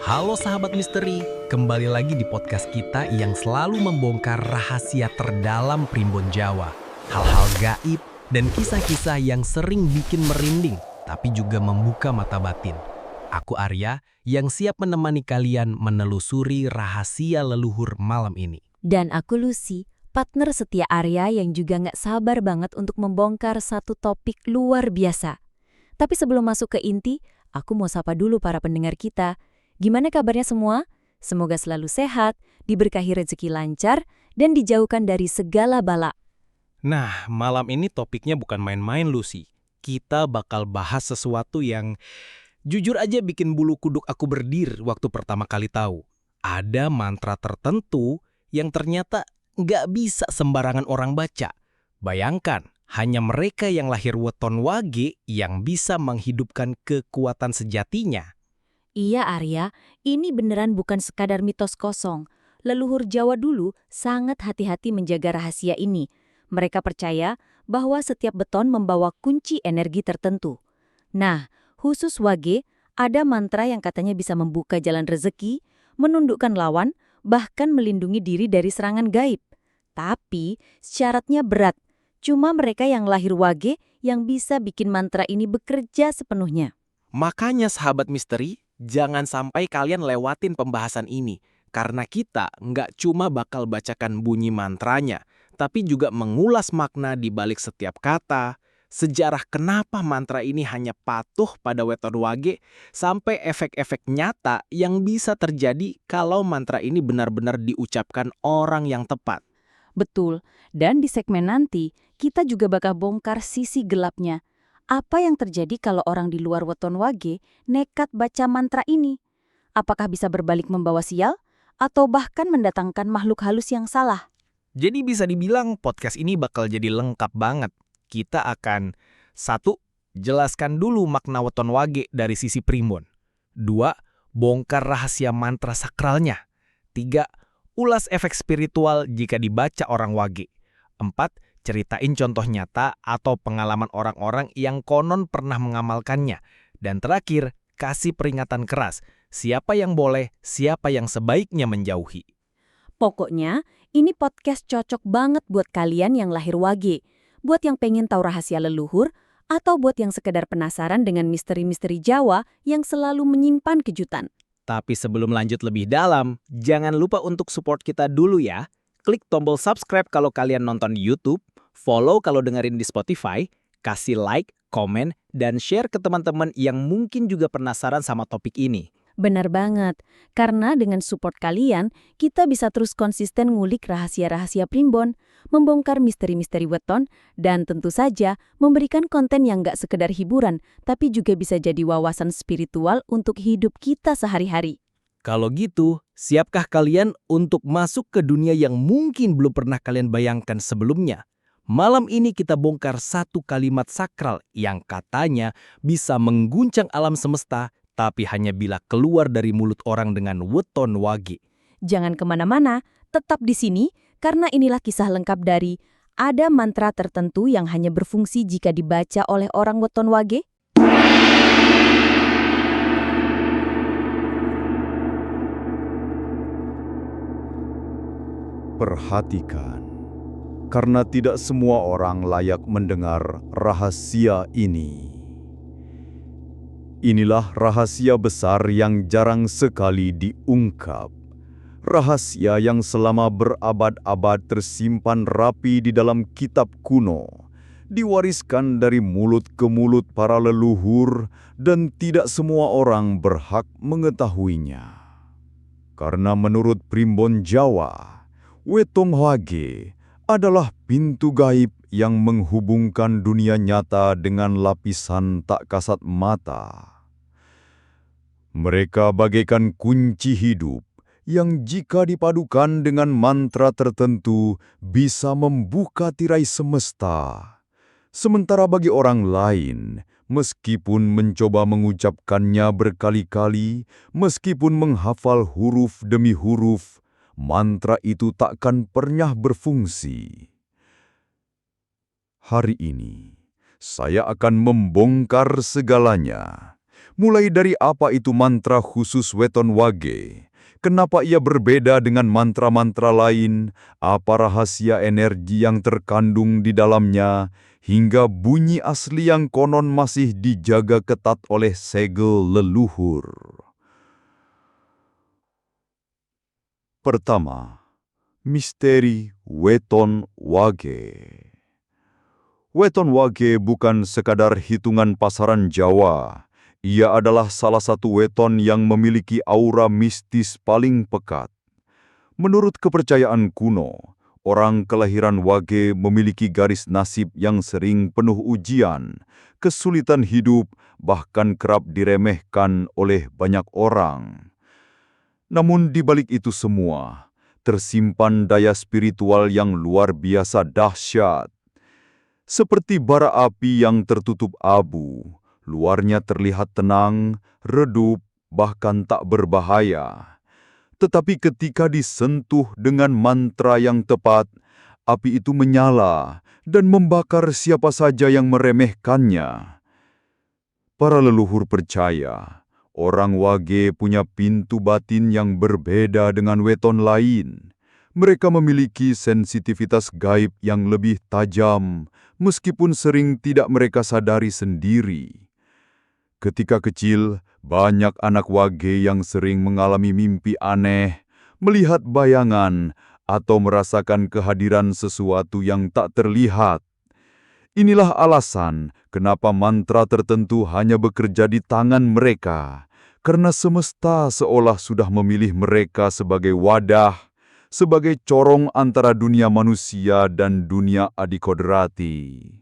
Halo sahabat misteri, kembali lagi di podcast kita yang selalu membongkar rahasia terdalam Primbon Jawa. Hal-hal gaib dan kisah-kisah yang sering bikin merinding, tapi juga membuka mata batin. Aku Arya, yang siap menemani kalian menelusuri rahasia leluhur malam ini. Dan aku Lucy, partner setia Arya yang juga nggak sabar banget untuk membongkar satu topik luar biasa. Tapi sebelum masuk ke inti, aku mau sapa dulu para pendengar kita. Gimana kabarnya semua? Semoga selalu sehat, diberkahi rezeki lancar, dan dijauhkan dari segala bala. Nah, malam ini topiknya bukan main-main, Lucy. Kita bakal bahas sesuatu yang jujur aja bikin bulu kuduk aku berdir waktu pertama kali tahu. Ada mantra tertentu yang ternyata nggak bisa sembarangan orang baca. Bayangkan, hanya mereka yang lahir weton wage yang bisa menghidupkan kekuatan sejatinya. Iya Arya, ini beneran bukan sekadar mitos kosong. Leluhur Jawa dulu sangat hati-hati menjaga rahasia ini. Mereka percaya bahwa setiap beton membawa kunci energi tertentu. Nah, khusus Wage, ada mantra yang katanya bisa membuka jalan rezeki, menundukkan lawan, bahkan melindungi diri dari serangan gaib. Tapi syaratnya berat. Cuma mereka yang lahir Wage yang bisa bikin mantra ini bekerja sepenuhnya. Makanya sahabat misteri, jangan sampai kalian lewatin pembahasan ini. Karena kita nggak cuma bakal bacakan bunyi mantranya, tapi juga mengulas makna di balik setiap kata, sejarah kenapa mantra ini hanya patuh pada weton wage, sampai efek-efek nyata yang bisa terjadi kalau mantra ini benar-benar diucapkan orang yang tepat. Betul, dan di segmen nanti, kita juga bakal bongkar sisi gelapnya. Apa yang terjadi kalau orang di luar weton wage nekat baca mantra ini? Apakah bisa berbalik membawa sial? Atau bahkan mendatangkan makhluk halus yang salah? Jadi bisa dibilang podcast ini bakal jadi lengkap banget. Kita akan 1. Jelaskan dulu makna weton wage dari sisi primbon. 2. Bongkar rahasia mantra sakralnya. 3. Ulas efek spiritual jika dibaca orang wage. 4. Ceritain contoh nyata atau pengalaman orang-orang yang konon pernah mengamalkannya. Dan terakhir, kasih peringatan keras. Siapa yang boleh, siapa yang sebaiknya menjauhi. Pokoknya, ini podcast cocok banget buat kalian yang lahir wage, buat yang pengen tahu rahasia leluhur, atau buat yang sekedar penasaran dengan misteri-misteri Jawa yang selalu menyimpan kejutan. Tapi sebelum lanjut lebih dalam, jangan lupa untuk support kita dulu ya. Klik tombol subscribe kalau kalian nonton di YouTube, follow kalau dengerin di Spotify, kasih like, komen, dan share ke teman-teman yang mungkin juga penasaran sama topik ini. Benar banget, karena dengan support kalian, kita bisa terus konsisten ngulik rahasia-rahasia primbon, membongkar misteri-misteri weton, dan tentu saja memberikan konten yang nggak sekedar hiburan, tapi juga bisa jadi wawasan spiritual untuk hidup kita sehari-hari. Kalau gitu, siapkah kalian untuk masuk ke dunia yang mungkin belum pernah kalian bayangkan sebelumnya? Malam ini kita bongkar satu kalimat sakral yang katanya bisa mengguncang alam semesta, tapi hanya bila keluar dari mulut orang dengan weton wage. Jangan kemana-mana, tetap di sini, karena inilah kisah lengkap dari ada mantra tertentu yang hanya berfungsi jika dibaca oleh orang weton wage. Perhatikan, karena tidak semua orang layak mendengar rahasia ini. Inilah rahasia besar yang jarang sekali diungkap. Rahasia yang selama berabad-abad tersimpan rapi di dalam kitab kuno, diwariskan dari mulut ke mulut para leluhur dan tidak semua orang berhak mengetahuinya. Karena menurut primbon Jawa, weton wage adalah pintu gaib yang menghubungkan dunia nyata dengan lapisan tak kasat mata. Mereka bagaikan kunci hidup yang jika dipadukan dengan mantra tertentu bisa membuka tirai semesta. Sementara bagi orang lain, meskipun mencoba mengucapkannya berkali-kali, meskipun menghafal huruf demi huruf, mantra itu takkan pernah berfungsi. Hari ini, saya akan membongkar segalanya, Mulai dari apa itu mantra khusus Weton Wage, kenapa ia berbeda dengan mantra-mantra lain, apa rahasia energi yang terkandung di dalamnya, hingga bunyi asli yang konon masih dijaga ketat oleh segel leluhur. Pertama, misteri Weton Wage. Weton Wage bukan sekadar hitungan pasaran Jawa. Ia adalah salah satu weton yang memiliki aura mistis paling pekat. Menurut kepercayaan kuno, orang kelahiran Wage memiliki garis nasib yang sering penuh ujian, kesulitan hidup, bahkan kerap diremehkan oleh banyak orang. Namun di balik itu semua, tersimpan daya spiritual yang luar biasa dahsyat. Seperti bara api yang tertutup abu, luarnya terlihat tenang, redup, bahkan tak berbahaya. Tetapi ketika disentuh dengan mantra yang tepat, api itu menyala dan membakar siapa saja yang meremehkannya. Para leluhur percaya, orang Wage punya pintu batin yang berbeda dengan weton lain. Mereka memiliki sensitivitas gaib yang lebih tajam, meskipun sering tidak mereka sadari sendiri. Ketika kecil, banyak anak Wage yang sering mengalami mimpi aneh, melihat bayangan, atau merasakan kehadiran sesuatu yang tak terlihat. Inilah alasan kenapa mantra tertentu hanya bekerja di tangan mereka, karena semesta seolah sudah memilih mereka sebagai wadah, sebagai corong antara dunia manusia dan dunia adikodrati.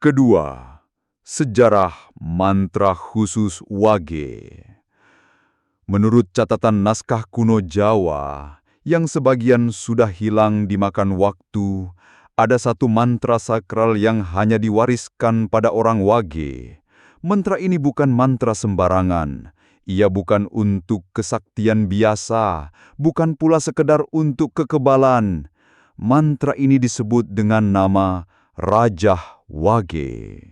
Kedua, sejarah mantra khusus Wage. Menurut catatan naskah kuno Jawa, yang sebagian sudah hilang dimakan waktu, ada satu mantra sakral yang hanya diwariskan pada orang Wage. Mantra ini bukan mantra sembarangan. Ia bukan untuk kesaktian biasa, bukan pula sekedar untuk kekebalan. Mantra ini disebut dengan nama Rajah Wage.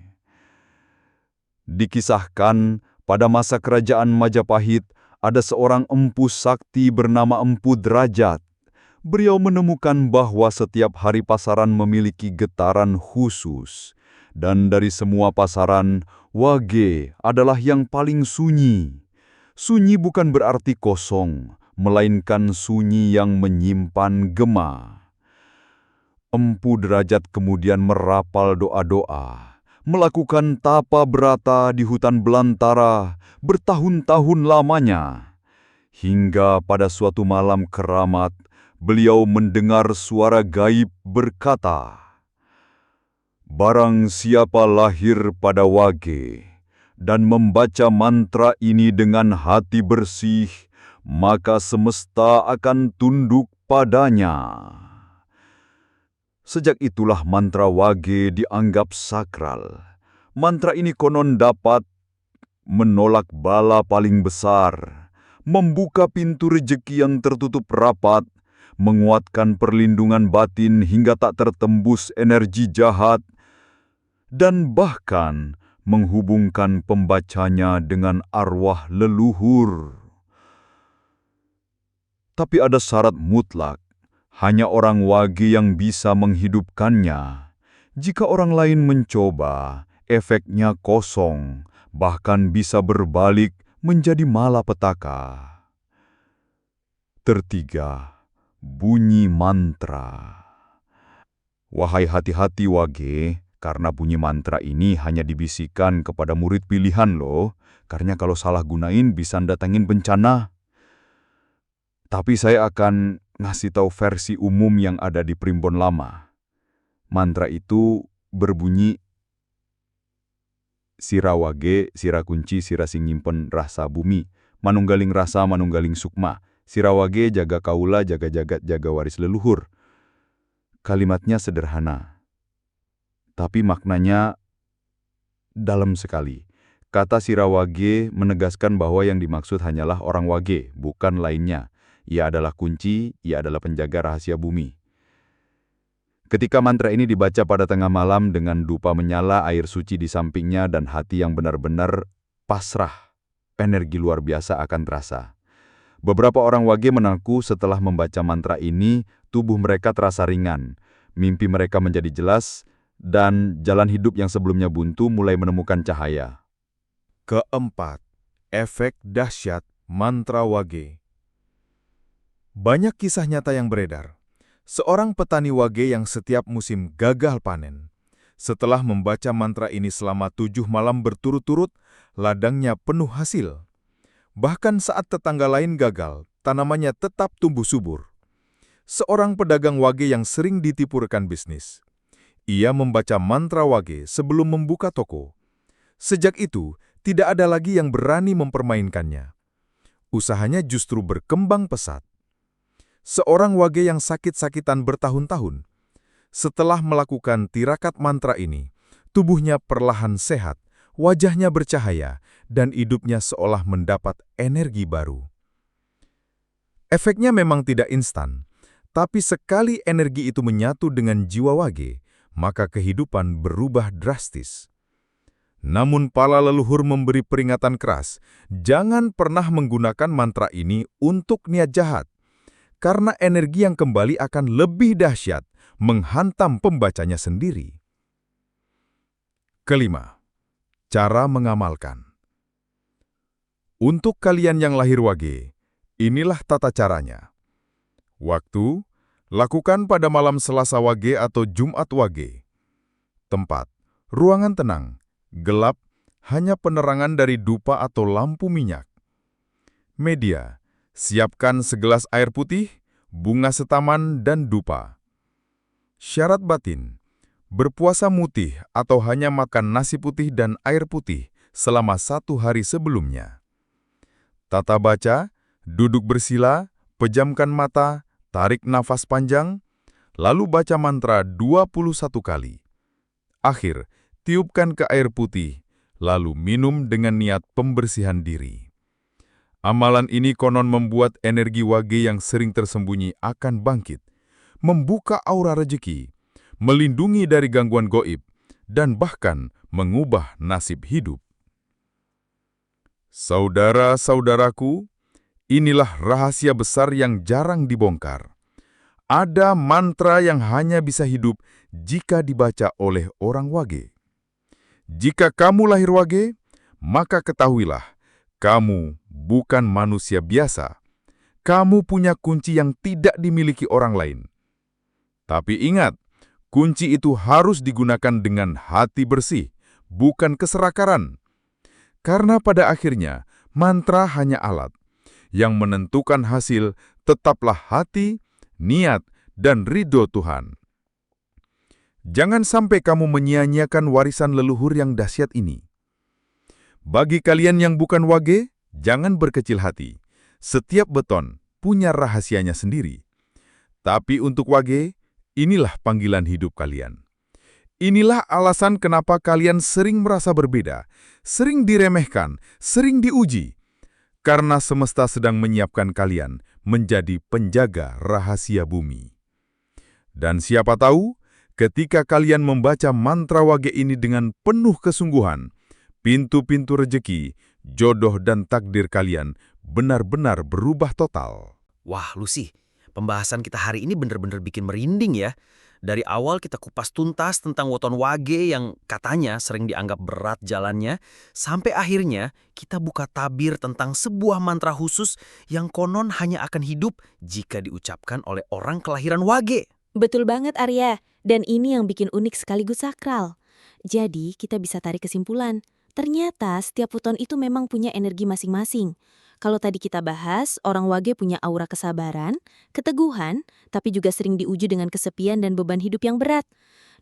Dikisahkan pada masa kerajaan Majapahit, ada seorang empu sakti bernama Empu Derajat. Beliau menemukan bahwa setiap hari pasaran memiliki getaran khusus. Dan dari semua pasaran, Wage adalah yang paling sunyi. Sunyi bukan berarti kosong, melainkan sunyi yang menyimpan gema. Empu Derajat kemudian merapal doa-doa, melakukan tapa berata di hutan belantara bertahun-tahun lamanya. Hingga pada suatu malam keramat, beliau mendengar suara gaib berkata, "Barang siapa lahir pada Wage dan membaca mantra ini dengan hati bersih, maka semesta akan tunduk padanya." Sejak itulah mantra Wage dianggap sakral. Mantra ini konon dapat menolak bala paling besar, membuka pintu rejeki yang tertutup rapat, menguatkan perlindungan batin hingga tak tertembus energi jahat, dan bahkan menghubungkan pembacanya dengan arwah leluhur. Tapi ada syarat mutlak, hanya orang Wage yang bisa menghidupkannya. Jika orang lain mencoba, efeknya kosong, bahkan bisa berbalik menjadi malapetaka. Ketiga, bunyi mantra. Wahai hati-hati Wage, karena bunyi mantra ini hanya dibisikkan kepada murid pilihan loh, karena kalau salah gunain bisa datangin bencana. Tapi saya akan ngasih tahu versi umum yang ada di Primbon Lama. Mantra itu berbunyi, "Sira Wage, sira kunci, sira sing nyimpen rasa bumi, manunggaling rasa, manunggaling sukma, sira Wage jaga kaula, jaga jagat, jaga waris leluhur." Kalimatnya sederhana, tapi maknanya dalam sekali. Kata sira Wage menegaskan bahwa yang dimaksud hanyalah orang Wage, bukan lainnya. Ia adalah kunci, ia adalah penjaga rahasia bumi. Ketika mantra ini dibaca pada tengah malam dengan dupa menyala, air suci di sampingnya, dan hati yang benar-benar pasrah, energi luar biasa akan terasa. Beberapa orang wage mengaku setelah membaca mantra ini, tubuh mereka terasa ringan, mimpi mereka menjadi jelas, dan jalan hidup yang sebelumnya buntu mulai menemukan cahaya. Keempat, efek dahsyat mantra wage. Banyak kisah nyata yang beredar. Seorang petani wage yang setiap musim gagal panen. Setelah membaca mantra ini selama 7 malam berturut-turut, ladangnya penuh hasil. Bahkan saat tetangga lain gagal, tanamannya tetap tumbuh subur. Seorang pedagang wage yang sering ditipu rekan bisnis. Ia membaca mantra wage sebelum membuka toko. Sejak itu, tidak ada lagi yang berani mempermainkannya. Usahanya justru berkembang pesat. Seorang wage yang sakit-sakitan bertahun-tahun. Setelah melakukan tirakat mantra ini, tubuhnya perlahan sehat, wajahnya bercahaya, dan hidupnya seolah mendapat energi baru. Efeknya memang tidak instan, tapi sekali energi itu menyatu dengan jiwa wage, maka kehidupan berubah drastis. Namun para leluhur memberi peringatan keras, jangan pernah menggunakan mantra ini untuk niat jahat. Karena energi yang kembali akan lebih dahsyat, menghantam pembacanya sendiri. Kelima, cara mengamalkan. Untuk kalian yang lahir wage, inilah tata caranya. Waktu, lakukan pada malam Selasa wage atau Jumat wage. Tempat, ruangan tenang, gelap, hanya penerangan dari dupa atau lampu minyak. Media, siapkan segelas air putih, bunga setaman, dan dupa. Syarat batin, berpuasa mutih atau hanya makan nasi putih dan air putih selama 1 hari sebelumnya. Tata baca, duduk bersila, pejamkan mata, tarik nafas panjang, lalu baca mantra 21 kali. Akhir, tiupkan ke air putih, lalu minum dengan niat pembersihan diri. Amalan ini konon membuat energi wage yang sering tersembunyi akan bangkit, membuka aura rezeki, melindungi dari gangguan gaib, dan bahkan mengubah nasib hidup. Saudara-saudaraku, inilah rahasia besar yang jarang dibongkar. Ada mantra yang hanya bisa hidup jika dibaca oleh orang wage. Jika kamu lahir wage, maka ketahuilah, kamu bukan manusia biasa. Kamu punya kunci yang tidak dimiliki orang lain. Tapi ingat, kunci itu harus digunakan dengan hati bersih, bukan keserakaran. Karena pada akhirnya, mantra hanya alat. Yang menentukan hasil tetaplah hati, niat, dan ridho Tuhan. Jangan sampai kamu menyia-nyiakan warisan leluhur yang dahsyat ini. Bagi kalian yang bukan wage, jangan berkecil hati. Setiap beton punya rahasianya sendiri. Tapi untuk wage, inilah panggilan hidup kalian. Inilah alasan kenapa kalian sering merasa berbeda, sering diremehkan, sering diuji. Karena semesta sedang menyiapkan kalian menjadi penjaga rahasia bumi. Dan siapa tahu, ketika kalian membaca mantra wage ini dengan penuh kesungguhan, pintu-pintu rejeki, jodoh, dan takdir kalian benar-benar berubah total. Wah, Lucy, pembahasan kita hari ini bener-bener bikin merinding ya. Dari awal kita kupas tuntas tentang weton wage yang katanya sering dianggap berat jalannya, sampai akhirnya kita buka tabir tentang sebuah mantra khusus yang konon hanya akan hidup jika diucapkan oleh orang kelahiran wage. Betul banget, Arya. Dan ini yang bikin unik sekaligus sakral. Jadi, kita bisa tarik kesimpulan. Ternyata setiap weton itu memang punya energi masing-masing. Kalau tadi kita bahas, orang wage punya aura kesabaran, keteguhan, tapi juga sering diuji dengan kesepian dan beban hidup yang berat.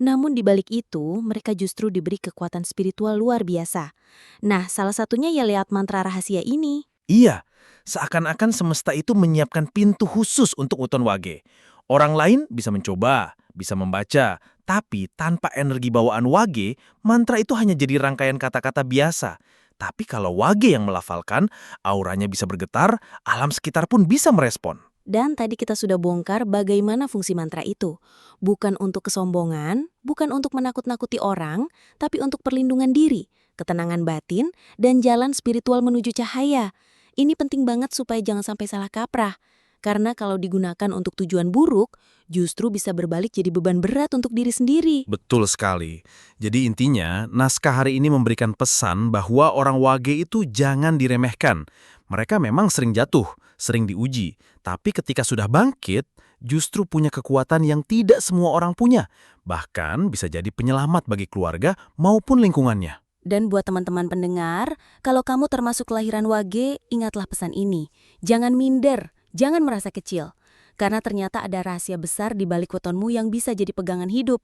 Namun di balik itu, mereka justru diberi kekuatan spiritual luar biasa. Nah, salah satunya ya lewat mantra rahasia ini. Iya, seakan-akan semesta itu menyiapkan pintu khusus untuk weton wage. Orang lain bisa mencoba, bisa membaca, tapi tanpa energi bawaan wage, mantra itu hanya jadi rangkaian kata-kata biasa. Tapi kalau wage yang melafalkan, auranya bisa bergetar, alam sekitar pun bisa merespon. Dan tadi kita sudah bongkar bagaimana fungsi mantra itu. Bukan untuk kesombongan, bukan untuk menakut-nakuti orang, tapi untuk perlindungan diri, ketenangan batin, dan jalan spiritual menuju cahaya. Ini penting banget supaya jangan sampai salah kaprah. Karena kalau digunakan untuk tujuan buruk, justru bisa berbalik jadi beban berat untuk diri sendiri. Betul sekali. Jadi intinya, naskah hari ini memberikan pesan bahwa orang wage itu jangan diremehkan. Mereka memang sering jatuh, sering diuji. Tapi ketika sudah bangkit, justru punya kekuatan yang tidak semua orang punya. Bahkan bisa jadi penyelamat bagi keluarga maupun lingkungannya. Dan buat teman-teman pendengar, kalau kamu termasuk kelahiran wage, ingatlah pesan ini. Jangan minder, jangan merasa kecil. Karena ternyata ada rahasia besar di balik wetonmu yang bisa jadi pegangan hidup.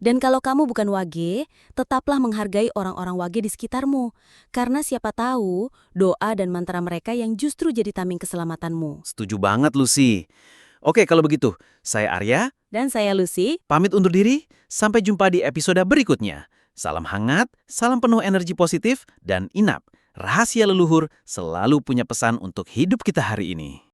Dan kalau kamu bukan wage, tetaplah menghargai orang-orang wage di sekitarmu. Karena siapa tahu, doa dan mantra mereka yang justru jadi tameng keselamatanmu. Setuju banget, Lucy. Oke, kalau begitu, saya Arya, Dan saya Lucy. pamit undur diri. Sampai jumpa di episode berikutnya. Salam hangat, salam penuh energi positif, dan inap, rahasia leluhur selalu punya pesan untuk hidup kita hari ini.